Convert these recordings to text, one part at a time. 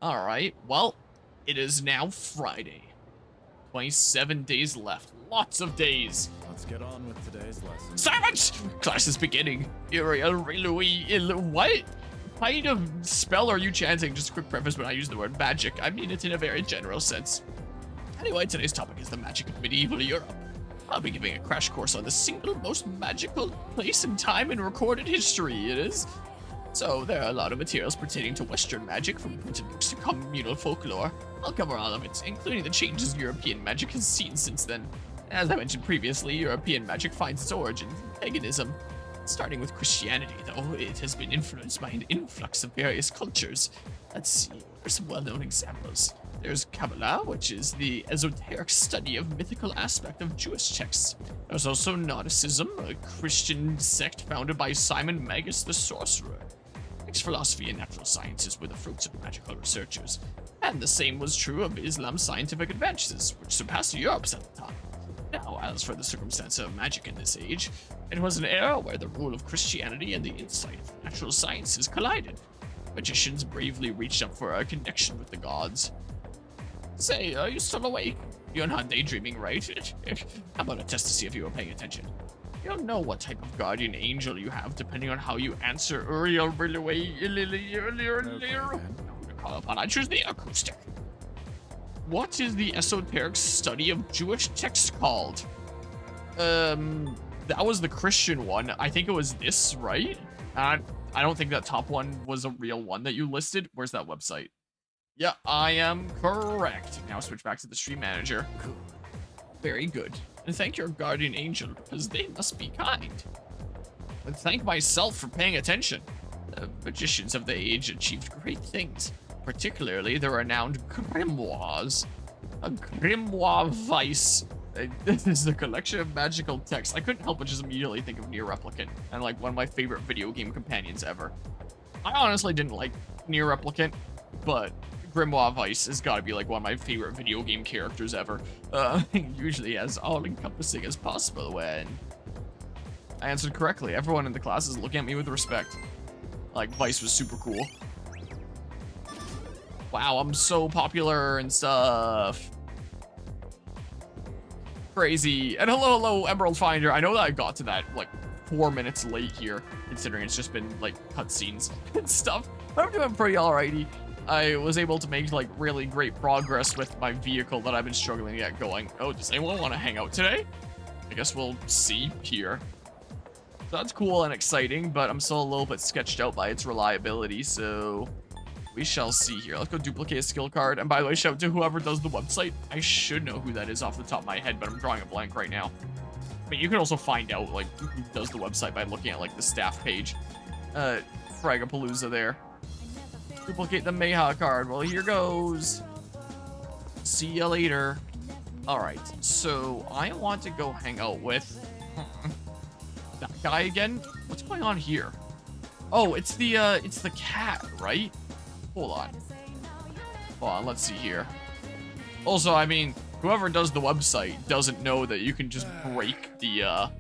Alright, well, it is now Friday. 27 days left. Lots of days. Let's get on with today's lesson. Silence! Class is beginning. What kind of spell are you chanting? Just a quick preface, when I use the word magic, I mean it in a very general sense. Anyway, today's topic is the magic of medieval Europe. I'll be giving a crash course on the single most magical place and time in recorded history it is. So, there are a lot of materials pertaining to Western magic, from printed books to communal folklore. I'll cover all of it, including the changes European magic has seen since then. As I mentioned previously, European magic finds its origin in paganism. Starting with Christianity, though, it has been influenced by an influx of various cultures. Let's see, there's some well-known examples. There's Kabbalah, which is the esoteric study of mythical aspect of Jewish texts. There's also Gnosticism, a Christian sect founded by Simon Magus the Sorcerer. Mixed philosophy and natural sciences were the fruits of magical researchers. And the same was true of Islam's scientific advances, which surpassed Europe's at the time. Now, as for the circumstance of magic in this age, it was an era where the rule of Christianity and the insight of natural sciences collided. Magicians bravely reached up for a connection with the gods. Say, are you still awake? You're not daydreaming, right? How about a test to see if you were paying attention? You don't know what type of guardian angel you have, depending on how you answer Uriel call upon. I choose the acoustic. What is the esoteric study of Jewish texts called? That was the Christian one. I think it was this, right? I don't think that top one was a real one that you listed. Where's that website? Yeah, I am correct. Now switch back to the stream manager. Very good. And thank your guardian angel, because they must be kind. And thank myself for paying attention. The magicians of the age achieved great things, particularly the renowned grimoires. A grimoire vice. This is a collection of magical texts. I couldn't help but just immediately think of Nier Replicant, and like one of my favorite video game companions ever. I honestly didn't like Nier Replicant, but Grimoire Vice has got to be like one of my favorite video game characters ever. Usually as all-encompassing as possible when I answered correctly. Everyone in the class is looking at me with respect. Like, Vice was super cool. Wow, I'm so popular and stuff. Crazy. And hello, Emerald Finder. I know that I got to that, like, 4 minutes late here, considering it's just been, like, cutscenes and stuff. But I'm doing pretty alrighty. I was able to make, like, really great progress with my vehicle that I've been struggling to get going. Oh, does anyone want to hang out today? I guess we'll see here. So that's cool and exciting, but I'm still a little bit sketched out by its reliability, so we shall see here. Let's go duplicate a skill card. And by the way, shout out to whoever does the website. I should know who that is off the top of my head, but I'm drawing a blank right now. But you can also find out, like, who does the website by looking at, like, the staff page. Fragapalooza there. Duplicate the Mayha card. Well, here goes. See ya later. Alright, so I want to go hang out with that guy again. What's going on here? Oh, it's the cat, right? Hold on, let's see here. Also, I mean, whoever does the website doesn't know that you can just break the,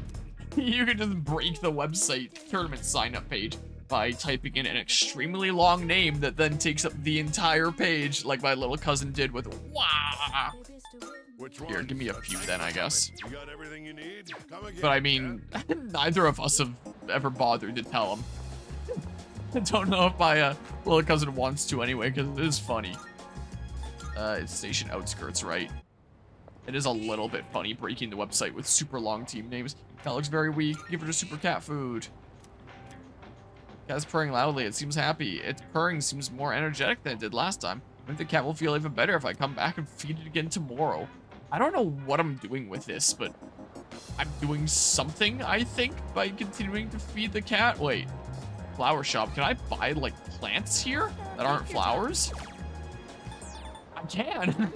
you can just break the website tournament sign-up page by typing in an extremely long name that then takes up the entire page, like my little cousin did with wah. Here, give me a few then, I guess. You got everything you need? Come again. But I mean, neither of us have ever bothered to tell him. I don't know if my little cousin wants to anyway, because it is funny. It's station outskirts, right? It is a little bit funny breaking the website with super long team names. Cat looks very weak. Give her the super cat food. Cat's purring loudly. It seems happy. Its purring seems more energetic than it did last time. I think the cat will feel even better if I come back and feed it again tomorrow. I don't know what I'm doing with this, but I'm doing something, I think, by continuing to feed the cat. Wait, flower shop. Can I buy, like, plants here that aren't flowers? I can.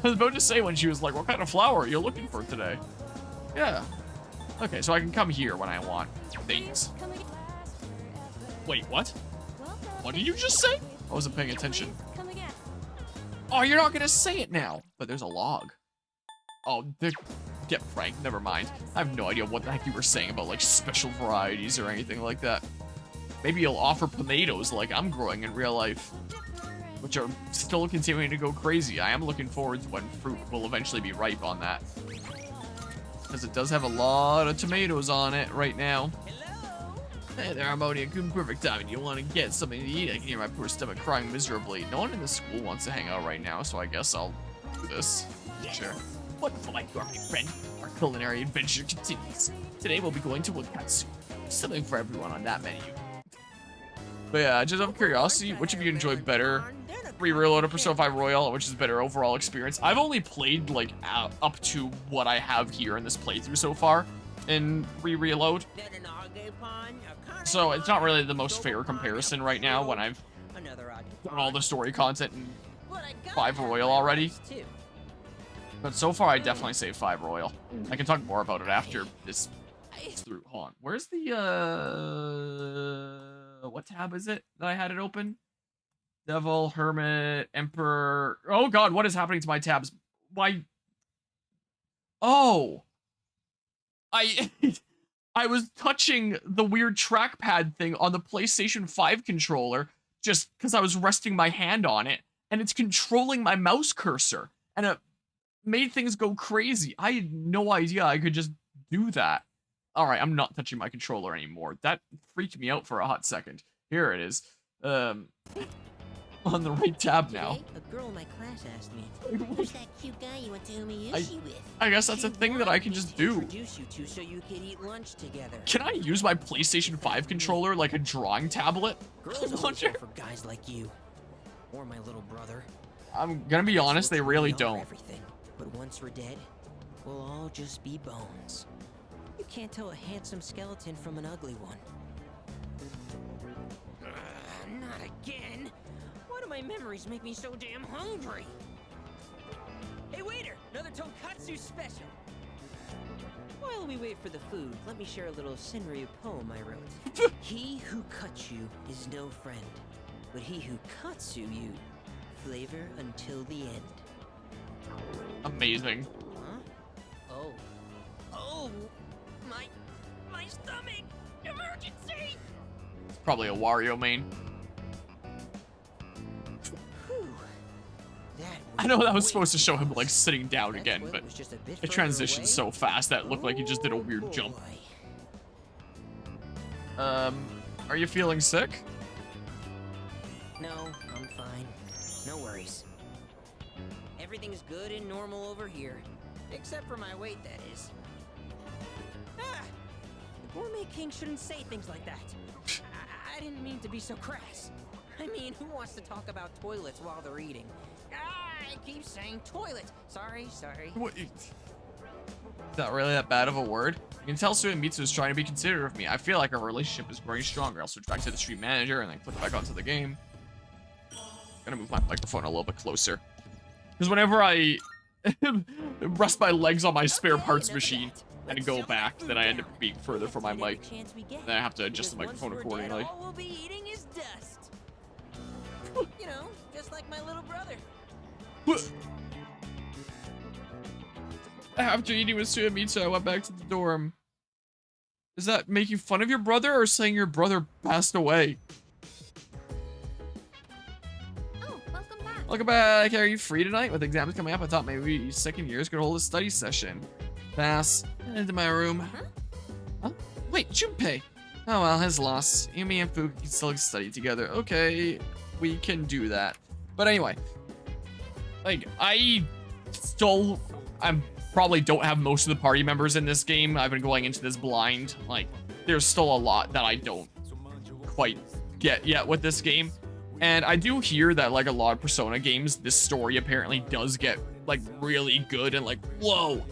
I was about to say when she was like, what kind of flower are you looking for today? Yeah. Okay, so I can come here when I want things. Wait, what? What did you just say? I wasn't paying attention. Oh, you're not gonna say it now. But there's a log. Oh, get pranked. Never mind. I have no idea what the heck you were saying about, like, special varieties or anything like that. Maybe you'll offer tomatoes like I'm growing in real life. which are still continuing to go crazy. I am looking forward to when fruit will eventually be ripe on that, because it does have a lot of tomatoes on it right now. Hey there, Harmonia. Good perfect timing. You want to get something to eat? I can hear my poor stomach crying miserably. No one in the school wants to hang out right now, so I guess I'll do this. Sure. Wonderful like you are, my friend. Our culinary adventure continues. Today we'll be going to Wakatsu. Something for everyone on that menu. But yeah, just out of curiosity, which of you enjoyed better? Re-reload or Persona 5 Royal, which is a better overall experience? I've only played like up to what I have here in this playthrough so far in Re-reload. So it's not really the most fair comparison right now when I've done all the story content in 5 Royal already. But so far, I definitely say 5 Royal. I can talk more about it after this is through. Hold on. Where's the, what tab is it that I had it open? Devil, Hermit, Emperor. Oh god, what is happening to my tabs? Why? Oh. I was touching the weird trackpad thing on the PlayStation 5 controller just because I was resting my hand on it, and it's controlling my mouse cursor, and it made things go crazy. I had no idea I could just do that. All right, I'm not touching my controller anymore. That freaked me out for a hot second. Here it is. On the right tab now. A girl in my class asked me, "Who's that cute guy you went to Umayushi with?" I guess that's a thing that I can just do. Introduce you to so you can eat lunch together. Can I use my PlayStation 5 controller like a drawing tablet? Girls always look for guys like you, or my little brother. I'm gonna be honest, they really don't. Everything, but once we're dead, we'll all just be bones. You can't tell a handsome skeleton from an ugly one. Not again. Why do my memories make me so damn hungry? Hey waiter, another tonkatsu special. While we wait for the food, let me share a little Senryu poem I wrote. He who cuts you is no friend, but he who cuts you, flavor until the end. Amazing. Huh? Oh, my stomach! Emergency! It's probably a Wario main. I know that was supposed to show him like sitting down again, but it transitioned so fast that it looked like he just did a weird jump. Are you feeling sick? No, I'm fine. No worries. Everything's good and normal over here. Except for my weight, that is. Ah! The Gourmet King shouldn't say things like that. I didn't mean to be so crass. I mean, who wants to talk about toilets while they're eating? I keep saying toilet. Sorry. What? Is that really that bad of a word? You can tell Suemitsu is trying to be considerate of me. I feel like our relationship is growing stronger. I'll switch back to the street manager and then click back onto the game. I'm gonna move my microphone a little bit closer. Because whenever I rest my legs on my spare parts machine and go back, then I end up being further from my mic. Then I have to adjust the microphone accordingly. All we'll be eating is dust. You know, just like my little brother. After eating with Suemitsu, I went back to the dorm. Is that making fun of your brother or saying your brother passed away? Oh, welcome back. Welcome back. Are you free tonight? With exams coming up, I thought maybe second years could hold a study session. Pass. Into my room. Huh? Wait, Junpei. Oh well, his loss. Yumi and Fuka can still study together. Okay, we can do that. But anyway, like, I probably don't have most of the party members in this game. I've been going into this blind. Like, there's still a lot that I don't quite get yet with this game. And I do hear that, like, a lot of Persona games, this story apparently does get, like, really good and, like, whoa.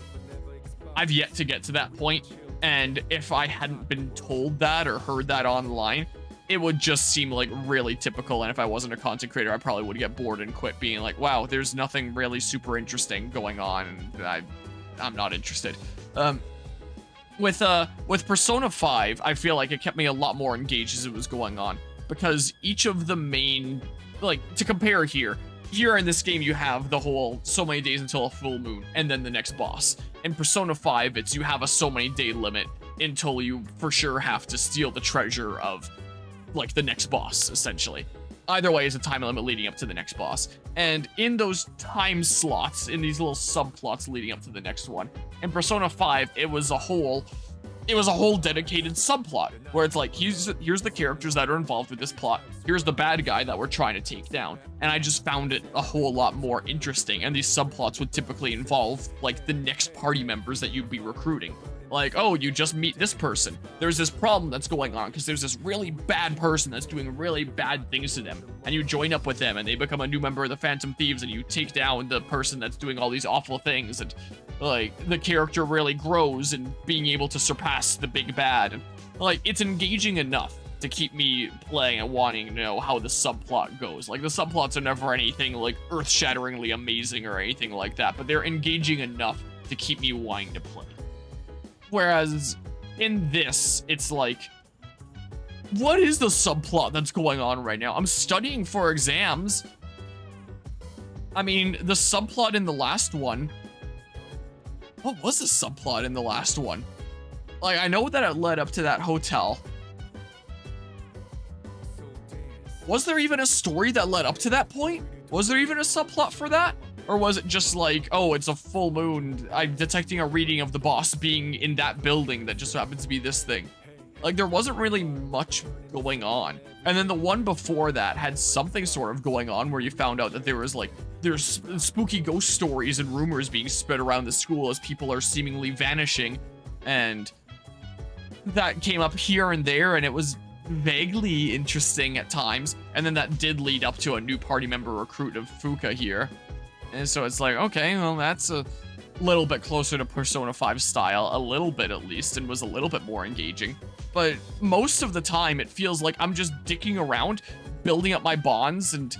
I've yet to get to that point. And if I hadn't been told that or heard that online, it would just seem like really typical, and if I wasn't a content creator, I probably would get bored and quit, being like, wow, there's nothing really super interesting going on, and I'm not interested. With Persona 5, I feel like it kept me a lot more engaged as it was going on, because each of the main, like, to compare here in this game, you have the whole so many days until a full moon, and then the next boss. In Persona 5, it's you have a so many day limit until you for sure have to steal the treasure of, like, the next boss, essentially. Either way is a time limit leading up to the next boss. And in those time slots, in these little subplots leading up to the next one, in Persona 5, it was a whole dedicated subplot where it's like, here's the characters that are involved with this plot. Here's the bad guy that we're trying to take down. And I just found it a whole lot more interesting. And these subplots would typically involve like the next party members that you'd be recruiting. Like, oh, you just meet this person. There's this problem that's going on because there's this really bad person that's doing really bad things to them. And you join up with them and they become a new member of the Phantom Thieves and you take down the person that's doing all these awful things. And like, the character really grows in being able to surpass the big bad. And like, it's engaging enough to keep me playing and wanting to know how the subplot goes. Like, the subplots are never anything like earth-shatteringly amazing or anything like that, but they're engaging enough to keep me wanting to play. Whereas in this, it's like, what is the subplot that's going on right now? I'm studying for exams. I mean, the subplot in the last one, what was the subplot in the last one? Like, I know that it led up to that hotel. Was there even a story that led up to that point? Was there even a subplot for that? Or was it just like, oh, it's a full moon, I'm detecting a reading of the boss being in that building that just so happens to be this thing? Like, there wasn't really much going on. And then the one before that had something sort of going on where you found out that there's spooky ghost stories and rumors being spread around the school as people are seemingly vanishing. And that came up here and there, and it was vaguely interesting at times. And then that did lead up to a new party member recruit of Fuka here. And so it's like, okay, well, that's a little bit closer to Persona 5 style, a little bit at least, and was a little bit more engaging. But most of the time, it feels like I'm just dicking around, building up my bonds and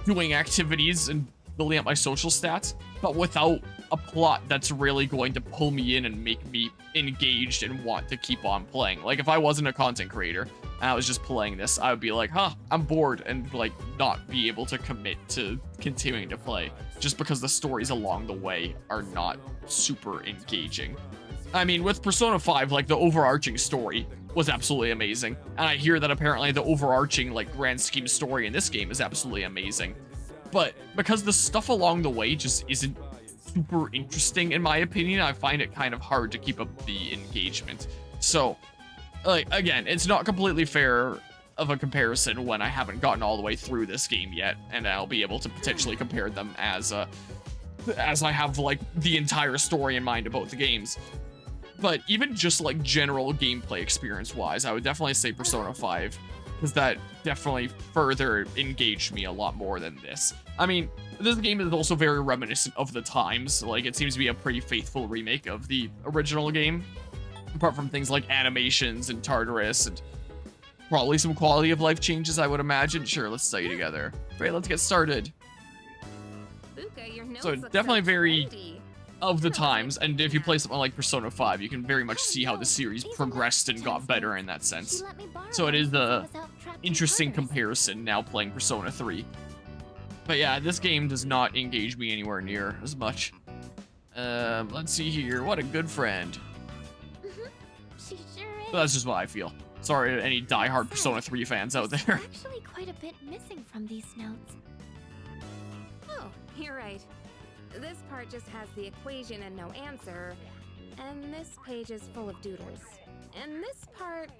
doing activities and building up my social stats, but without a plot that's really going to pull me in and make me engaged and want to keep on playing. Like, if I wasn't a content creator and I was just playing this, I would be like, huh, I'm bored, and like not be able to commit to continuing to play just because the stories along the way are not super engaging. I mean, with Persona 5, like, the overarching story was absolutely amazing. And I hear that apparently the overarching, like, grand scheme story in this game is absolutely amazing. But because the stuff along the way just isn't super interesting, in my opinion, I find it kind of hard to keep up the engagement. So, like, again, it's not completely fair of a comparison when I haven't gotten all the way through this game yet, and I'll be able to potentially compare them as I have, like, the entire story in mind of both the games. But even just, like, general gameplay experience-wise, I would definitely say Persona 5, because that definitely further engaged me a lot more than this. I mean, this game is also very reminiscent of the times. Like, it seems to be a pretty faithful remake of the original game, apart from things like animations and Tartarus and probably some quality of life changes, I would imagine. Sure, let's study together. Great, let's get started. Fuka, your nose So looks definitely so very trendy. of the times, and if you play something like Persona 5, you can very much see how the series progressed and got better in that sense. So it is a interesting comparison now playing Persona 3. But yeah, this game does not engage me anywhere near as much. Let's see here. What a good friend. She sure is. But that's just what I feel. Sorry to any diehard Persona 3 fans out there. Actually, quite a bit missing from these notes. Oh, you're right. This part just has the equation and no answer, and this page is full of doodles. And this part,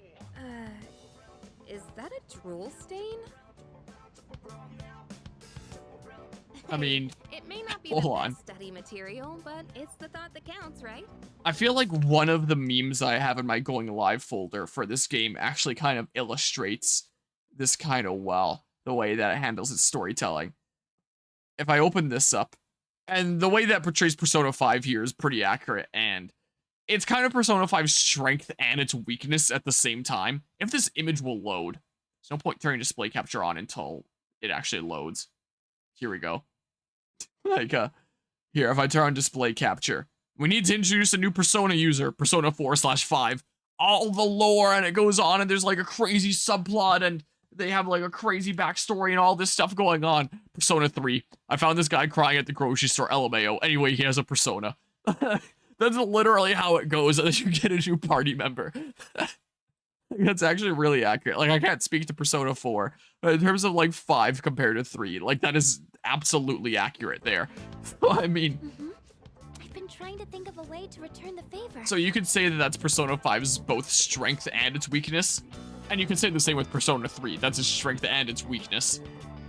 is that a drool stain? I mean, It may not be hold the on. best study material, but it's the thought that counts, right? I feel like one of the memes I have in my going live folder for this game actually kind of illustrates this kind of well, the way that it handles its storytelling. If I open this up, and the way that portrays Persona 5 here is pretty accurate, and it's kind of Persona 5's strength and its weakness at the same time. If this image will load, there's no point turning display capture on until it actually loads. Here we go. Like, here, if I turn on display capture, we need to introduce a new Persona user, Persona 4/5. All the lore, and it goes on, and there's like a crazy subplot, and they have like a crazy backstory and all this stuff going on. Persona 3. I found this guy crying at the grocery store, LMAO. Anyway, he has a persona. That's literally how it goes, and then you get a new party member. That's actually really accurate. Like, I can't speak to Persona 4, but in terms of like 5 compared to 3, like that is absolutely accurate there. So, I mean, I've been trying to think of a way to return the favor. so you could say that that's Persona 5's both strength and its weakness. And you can say the same with Persona 3. That's its strength and its weakness.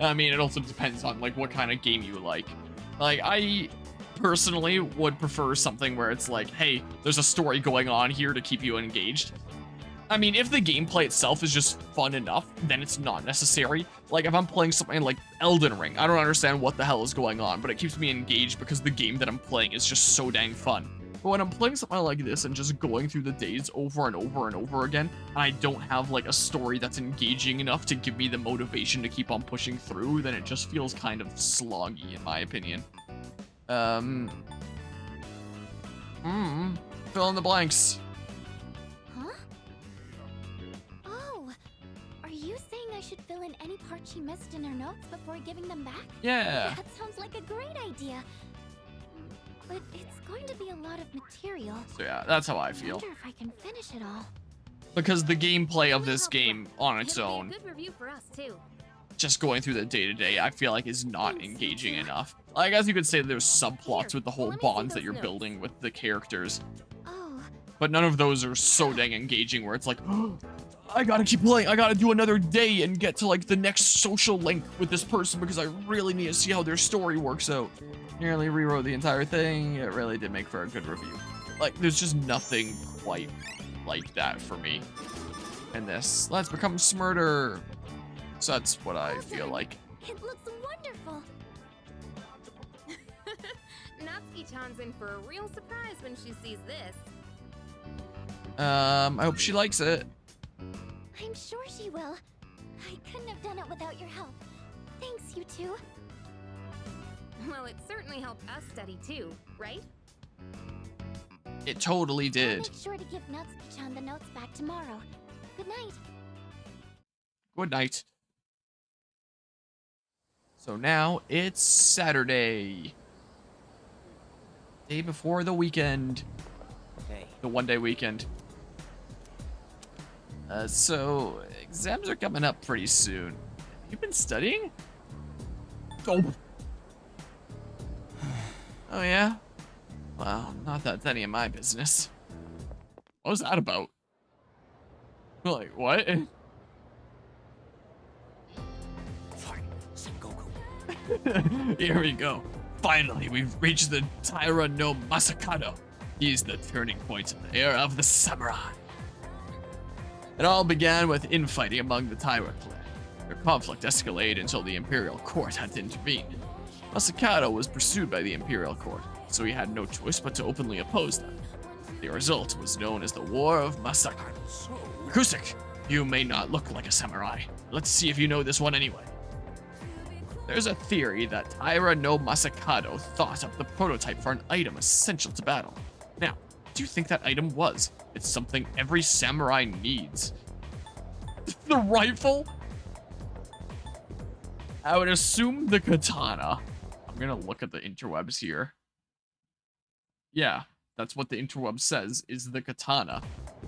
I mean, it also depends on like what kind of game you like. Like, I personally would prefer something where it's like, hey, there's a story going on here to keep you engaged. I mean, if the gameplay itself is just fun enough, then it's not necessary. Like, if I'm playing something like Elden Ring, I don't understand what the hell is going on, but it keeps me engaged because the game that I'm playing is just so dang fun. But when I'm playing something like this and just going through the days over and over and over again, and I don't have, like, a story that's engaging enough to give me the motivation to keep on pushing through, then it just feels kind of sloggy, in my opinion. Fill in the blanks. Huh? Oh, are you saying I should fill in any part she missed in her notes before giving them back? Yeah. That sounds like a great idea. But it's going to be a lot of material. So yeah, that's how I I feel. wonder if I can finish it all. Because the gameplay of this game on its It'll own, be a good review for us too. just going through the day-to-day, I feel like is not engaging enough. I guess you could say there's subplots with the whole let me see bonds that those you're notes. building with the characters, Oh, but none of those are so dang engaging where it's like, I gotta keep playing, I gotta do another day and get to like the next social link with this person because I really need to see how their story works out. Nearly rewrote the entire thing, it really did make for a good review. Like, there's just nothing quite like that for me in this. Let's become smarter. So that's what I feel like. it looks wonderful. Natsuki-chan's in for a real surprise when she sees this. I hope she likes it. I'm sure she will. I couldn't have done it without your help. Thanks, you two. Well, it certainly helped us study too, right? It totally I'll did. make sure to give Natsuki-chan the notes back tomorrow. Good night. Good night. So now it's Saturday. Day before the weekend. Hey, The one-day weekend. So exams are coming up pretty soon. Have you been studying? Oh. Oh yeah? Well, not that it's any of my business. What was that about? Like, what? fine. Sengoku. Here we go. Finally, we've reached the Taira no Masakado. He's the turning point in the era of the samurai. It all began with infighting among the Taira clan. Their conflict escalated until the Imperial Court had to intervene. Masakado was pursued by the Imperial Court, so he had no choice but to openly oppose them. The result was known as the War of Masakado. Kusik, you may not look like a samurai. Let's see if you know this one anyway. There's a theory that Taira no Masakado thought up the prototype for an item essential to battle. Now, what do you think that item was? It's something every samurai needs. The rifle? I would assume the katana. I'm gonna look at the interwebs here. Yeah, that's what the interweb says, is the katana.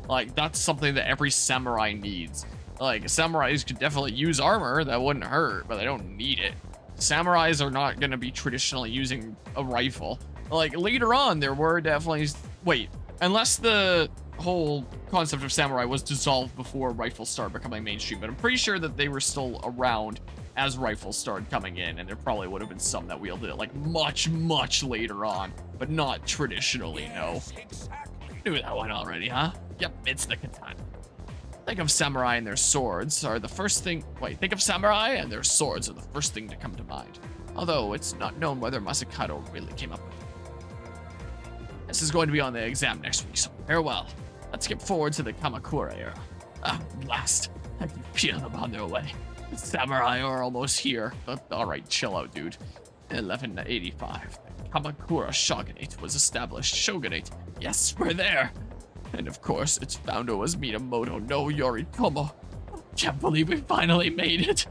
Like, that's something that every samurai needs. Like, samurais could definitely use armor, that wouldn't hurt, but they don't need it. Samurais are not gonna be traditionally using a rifle. Like, later on, there were definitely... Wait, unless the whole concept of samurai was dissolved before rifles started becoming mainstream, but I'm pretty sure that they were still around as rifles started coming in, and there probably would have been some that wielded it, like, much, much later on, but not traditionally, no. Knew that one already, huh? Yep, it's the katana. Think of samurai and their swords are the first thing... Wait, think of samurai and their swords are the first thing to come to mind. Although, it's not known whether Masakado really came up with it. This is going to be on the exam next week, so farewell. Let's skip forward to the Kamakura era. Ah, blast. I can feel them on their way. The samurai are almost here. But, alright, chill out, dude. In 1185, the Kamakura Shogunate was established. Shogunate. Yes, we're there. And of course, its founder was Minamoto no Yoritomo. Can't believe we finally made it.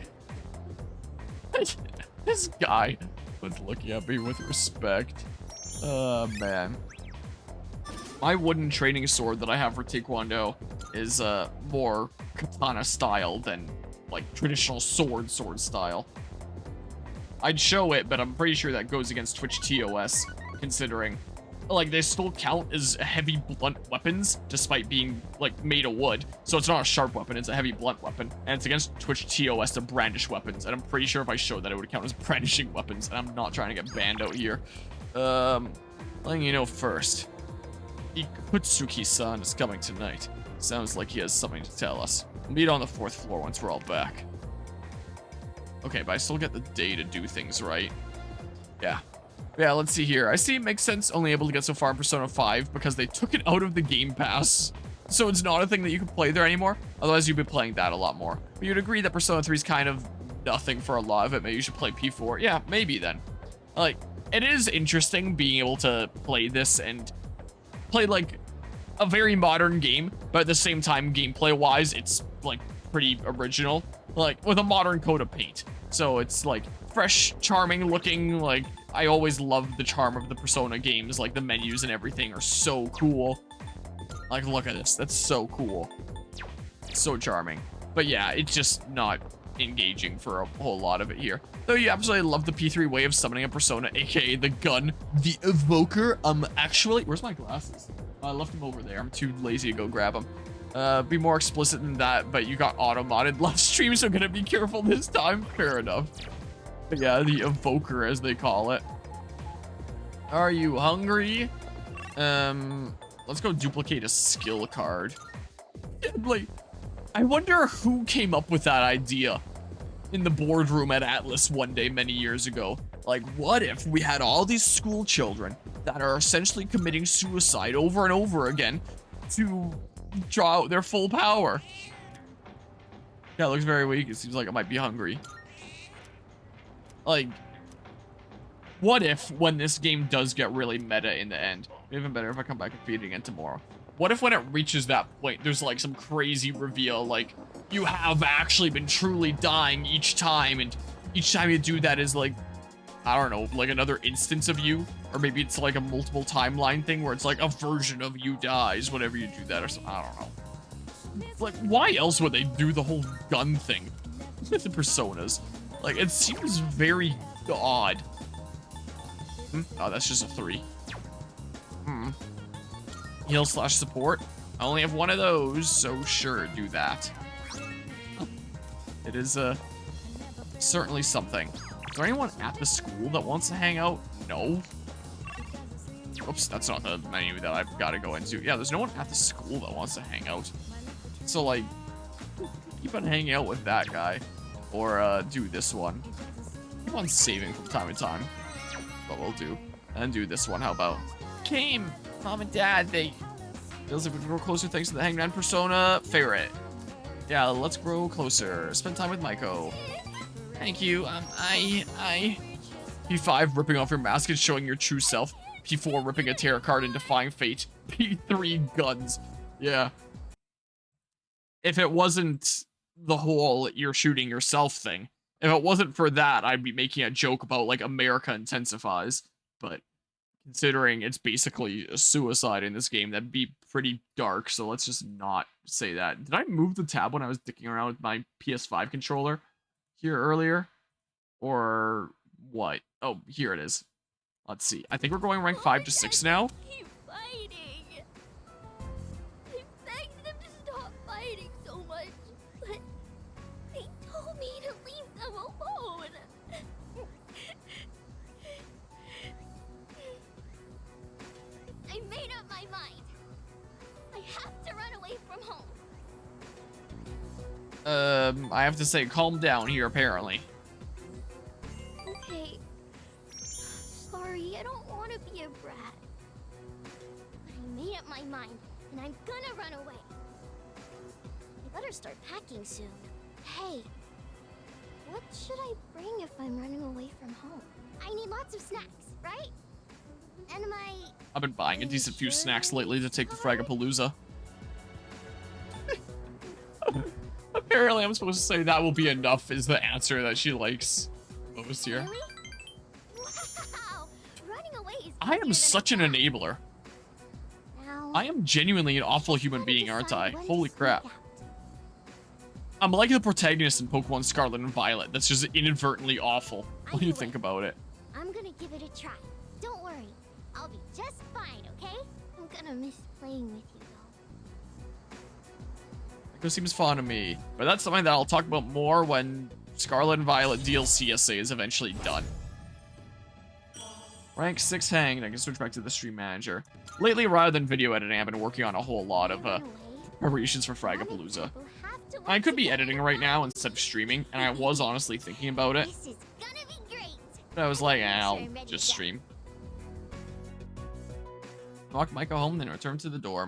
This guy was looking at me with respect. Oh, man. My wooden training sword that I have for Taekwondo is more katana style than like traditional sword style. I'd show it, but I'm pretty sure that goes against Twitch TOS, considering like they still count as heavy blunt weapons despite being like made of wood. So it's not a sharp weapon, it's a heavy blunt weapon. And it's against Twitch TOS to brandish weapons. And I'm pretty sure if I showed that, it would count as brandishing weapons. And I'm not trying to get banned out here. Letting you know first, Ikutsuki-san is coming tonight. Sounds like he has something to tell us. We'll meet on the 4th floor once we're all back. Okay, but I still get the day to do things right. Yeah. Yeah, let's see here. I see it makes sense only able to get so far in Persona 5 because they took it out of the Game Pass. So it's not a thing that you can play there anymore. Otherwise, you'd be playing that a lot more. But you'd agree that Persona 3 is kind of nothing for a lot of it. Maybe you should play P4. Yeah, maybe then. Like, it is interesting being able to play this and play, like, a very modern game. But at the same time, gameplay-wise, it's, like, pretty original. Like, with a modern coat of paint. So it's, like, fresh, charming looking, like... I always loved the charm of the Persona games, like the menus and everything are so cool. Like, look at this, that's so cool. So charming. But yeah, it's just not engaging for a whole lot of it here. Though you absolutely love the P3 way of summoning a Persona, aka the gun, the evoker. Actually, where's my glasses? I left them over there, I'm too lazy to go grab them. Be more explicit than that, but you got auto-modded last stream, so gonna be careful this time. Fair enough. But yeah, the evoker, as they call it. Are you hungry? Let's go duplicate a skill card. Like, I wonder who came up with that idea in the boardroom at Atlus one day many years ago. Like, what if we had all these school children that are essentially committing suicide over and over again to draw out their full power? Yeah, it looks very weak. It seems like it might be hungry. Like, what if when this game does get really meta in the end, even better if I come back and feed it again tomorrow, what if when it reaches that point, there's like some crazy reveal, like you have actually been truly dying each time, and each time you do that is like, I don't know, like another instance of you, or maybe it's like a multiple timeline thing where it's like a version of you dies whenever you do that or something, I don't know. Like, why else would they do the whole gun thing with the Personas? Like, it seems very odd. Oh, that's just a 3. Heal / support. I only have one of those, so sure, do that. It is, certainly something. Is there anyone at the school that wants to hang out? No. Oops, that's not the menu that I've got to go into. Yeah, there's no one at the school that wants to hang out. So, like, keep on hanging out with that guy. Or, do this one. Keep on saving from time to time. But we'll do. And do this one, how about? Came! Mom and Dad, they... Feels like we grow closer thanks to the Hangman Persona Ferret. Yeah, let's grow closer. Spend time with Maiko. Thank you, P5, ripping off your mask and showing your true self. P4, ripping a tarot card and defying fate. P3, guns. Yeah. If it wasn't the whole you're shooting yourself thing, if it wasn't for that, I'd be making a joke about, like, America intensifies. But considering it's basically a suicide in this game, that'd be pretty dark, so let's just not say that. Did I move the tab when I was dicking around with my PS5 controller here earlier? Or what? Oh, here it is. Let's see. I think we're going rank 5 to 6 now. Keep fighting. I begged them to stop fighting so much, but they told me to leave them alone. I made up my mind. I have to run away from home. I have to say, calm down here, apparently. Okay. Sorry, I don't want to be a brat. But I made up my mind, and I'm gonna run away. I better start packing soon. Hey, what should I bring if I'm running away from home? I need lots of snacks, right? And I've been buying a decent few snacks lately to take to Fragapalooza. Apparently, I'm supposed to say that will be enough is the answer that she likes most here. Really? Wow! Running away is I am easier such than an I thought. enabler. Now, I am genuinely an awful human being, aren't I? decide when to Holy sneak crap. out. I'm like the protagonist in Pokemon Scarlet and Violet. That's just inadvertently awful when you think about it. I'm gonna give it a try. Don't worry. I'll be just fine, okay? I'm gonna miss playing with you, though. It seems fun to me. But that's something that I'll talk about more when Scarlet and Violet DLC essay is eventually done. Rank 6 hanged. I can switch back to the stream manager. Lately, rather than video editing, I've been working on a whole lot of preparations for Fragapalooza. I could be editing right now instead of streaming, and I was honestly thinking about it. This is gonna be great. But I was like, I'll just stream. Walk Micah home, then return to the dorm.